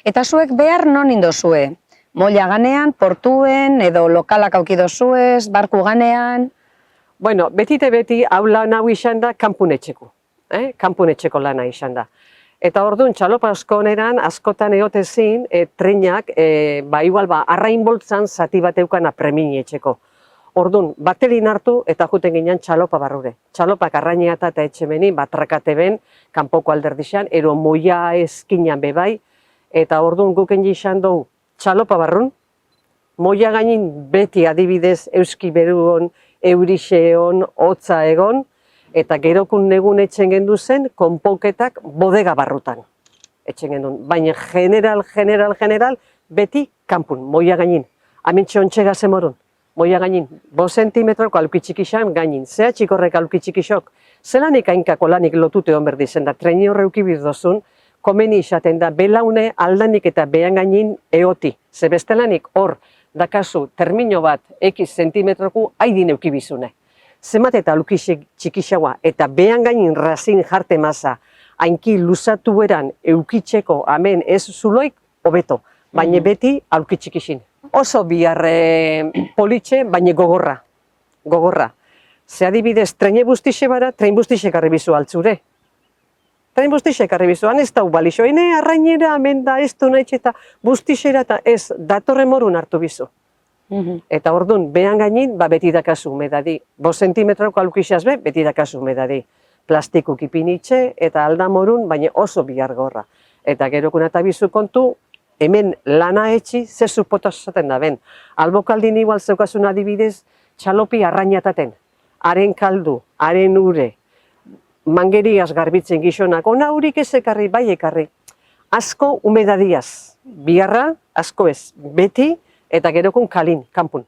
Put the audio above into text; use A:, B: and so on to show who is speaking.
A: Eta zuek behar non indozue? Molla ganean, portuen, edo lokalak aukidozuez, barku ganean?
B: Bueno, beti hau lan hau izan da kanpunetxeko. Kanpunetxeko lana izan da. Eta orduan, txalopa askoneran, askotan eotezin, trenak, igual, arrain boltzan zati bat eukana preminietxeko. Orduan, batelin hartu eta juten ginen txalopa barrure. Txalopak arraineata eta etxemeni, batrakate ben, kanpoko alderdixan, ero moia eskinan bebai, eta orduan guken izan dugu txalopa barrun, moia gainin beti adibidez euski beruon, eurixeon, hotza egon, eta gerokun negun etxen gendu zen, konponketak bodega barrutan. Etxen gendun, baina general, beti kanpun, moia gainin. Amintxe ontxega zemorun, moia gainin, 5 zentimetroko alukitxikixan gainin, zea txikorrek alukitxikixok, zelanik ainkako lanik lotute hon berdizen da, treni horreuki birdozun, komeni izaten da, belaune aldanik eta behan gainin eoti, ze bestelanik hor, dakazu termino bat x zentimetroku haidin eukibizune. Zemat eta alukixek txikixaua eta behan gainin razin jarte maza, hainki luzatu eran eukitxeko amen ez zuloik, hobeto, baina beti alukitxikixin. Oso biharre politxe, baina gogorra. Ze adibidez, trene bustixe bara, tren bustixe garribizu altzure. Tren bustixe garribizu, han ez dau balixo, arrainera, amen da, ez du nahi eta bustixera eta ez, datorre morun hartu bizu. Eta orduan, behan gainin, beti dakazu medadi. 5 zentimetroko alukixaz beti dakazu medadi. Plastikuk ipinitxe eta aldamorun, baina oso bihargorra. Eta gerokun eta bizu kontu, hemen lana etxi, zezu potosaten da ben. Albokaldin igual zeukasun adibidez, txalopi arrainataten. Haren kaldu, haren ure, mangeriaz garbitzen gizonak, ona hurik ez ekarri, bai ekarri. Asko humedadiaz, biharra, asko ez, beti, eta gerokun kalin, kanpun.